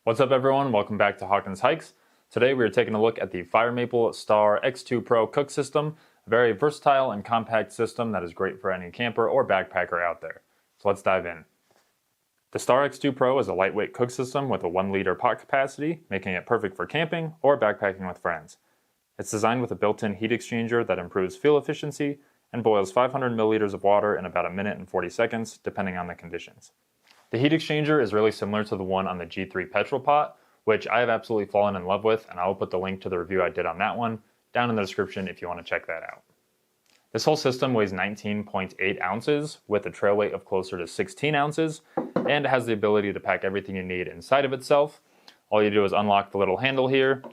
What's up everyone, welcome back to Hawkins Hikes. Today we are taking a look at the FireMaple Star X2 Pro Cook System, a very versatile and compact system that is great for any camper or backpacker out there. So let's dive in. The Star X2 Pro is a lightweight cook system with a 1 liter pot capacity, making it perfect for camping or backpacking with friends. It's designed with a built-in heat exchanger that improves fuel efficiency and boils 500 milliliters of water in about a minute and 40 seconds, depending on the conditions. The heat exchanger is really similar to the one on the G3 petrol pot, which I have absolutely fallen in love with, and I will put the link to the review I did on that one down in the description if you want to check that out. This whole system weighs 19.8 ounces with a trail weight of closer to 16 ounces, and it has the ability to pack everything you need inside of itself. All you do is unlock the little handle here,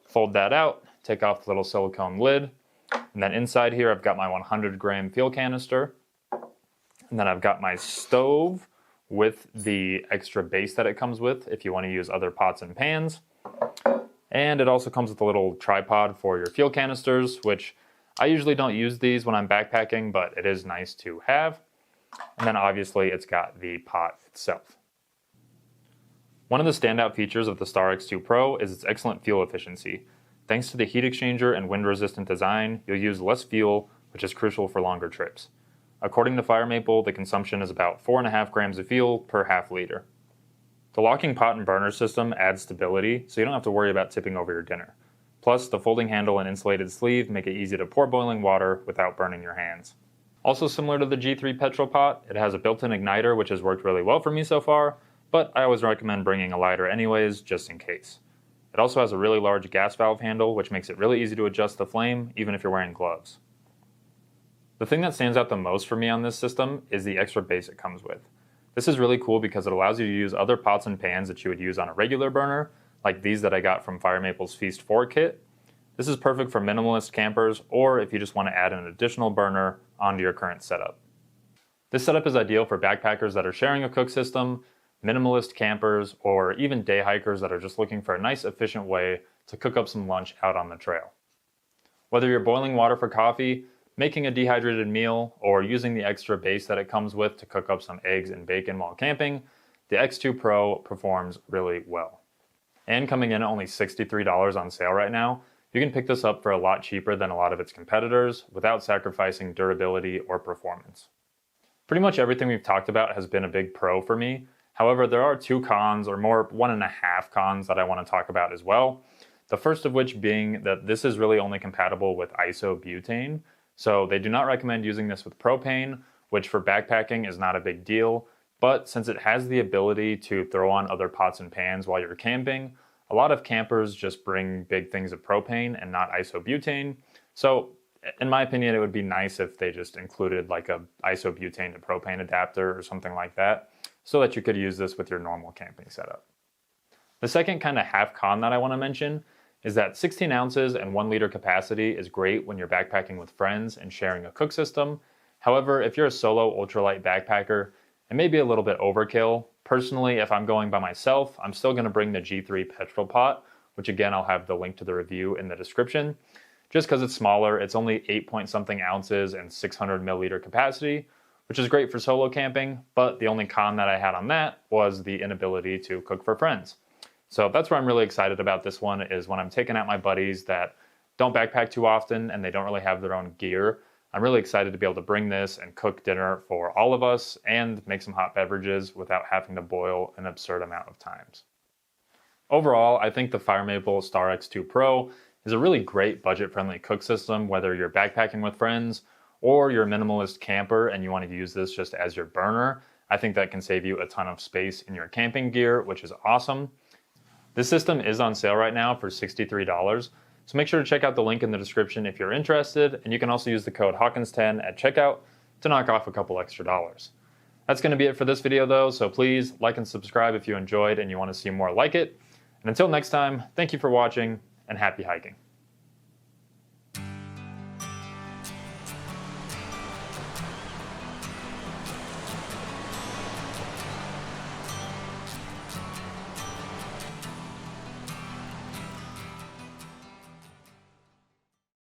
fold that out, take off the little silicone lid, and then inside here I've got my 100-gram fuel canister, and then I've got my stove with the extra base that it comes with if you want to use other pots and pans. And it also comes with a little tripod for your fuel canisters, which I usually don't use these when I'm backpacking, but it is nice to have. And then obviously it's got the pot itself. One of the standout features of the Star X2 Pro is its excellent fuel efficiency. Thanks to the heat exchanger and wind-resistant design, you'll use less fuel, which is crucial for longer trips. According to FireMaple, the consumption is about 4.5 grams of fuel per half liter. The locking pot and burner system adds stability, so you don't have to worry about tipping over your dinner. Plus, the folding handle and insulated sleeve make it easy to pour boiling water without burning your hands. Also similar to the G3 petrol pot, it has a built-in igniter which has worked really well for me so far, but I always recommend bringing a lighter anyways, just in case. It also has a really large gas valve handle which makes it really easy to adjust the flame even if you're wearing gloves. The thing that stands out the most for me on this system is the extra base it comes with. This is really cool because it allows you to use other pots and pans that you would use on a regular burner, like these that I got from FireMaple's Feast 4 kit. This is perfect for minimalist campers or if you just want to add an additional burner onto your current setup. This setup is ideal for backpackers that are sharing a cook system, minimalist campers, or even day hikers that are just looking for a nice efficient way to cook up some lunch out on the trail. Whether you're boiling water for coffee, making a dehydrated meal, or using the extra base that it comes with to cook up some eggs and bacon while camping, the X2 Pro performs really well. And coming in at only $63 on sale right now, you can pick this up for a lot cheaper than a lot of its competitors without sacrificing durability or performance. Pretty much everything we've talked about has been a big pro for me. However, there are 2 cons, or more 1.5 cons that I want to talk about as well. The first of which being that this is really only compatible with isobutane. So they do not recommend using this with propane, which for backpacking is not a big deal, but since it has the ability to throw on other pots and pans while you're camping, a lot of campers just bring big things of propane and not isobutane. So in my opinion, it would be nice if they just included like a isobutane to propane adapter or something like that, so that you could use this with your normal camping setup. The second kind of half con that I want to mention is that 16 ounces and 1 liter capacity is great when you're backpacking with friends and sharing a cook system. However, if you're a solo ultralight backpacker, it may be a little bit overkill. Personally, if I'm going by myself, I'm still going to bring the G3 petrol pot, which again, I'll have the link to the review in the description. Just because it's smaller, it's only 8-point-something ounces and 600 milliliter capacity, which is great for solo camping, but the only con that I had on that was the inability to cook for friends. So that's where I'm really excited about this one, is when I'm taking out my buddies that don't backpack too often and they don't really have their own gear. I'm really excited to be able to bring this and cook dinner for all of us and make some hot beverages without having to boil an absurd amount of times. Overall, I think the FireMaple Star X2 Pro is a really great budget-friendly cook system, whether you're backpacking with friends or you're a minimalist camper and you want to use this just as your burner. I think that can save you a ton of space in your camping gear, which is awesome. This system is on sale right now for $63, so make sure to check out the link in the description if you're interested, and you can also use the code Hawkins10 at checkout to knock off a couple extra dollars. That's going to be it for this video though, so please like and subscribe if you enjoyed and you want to see more like it. And until next time, thank you for watching and happy hiking.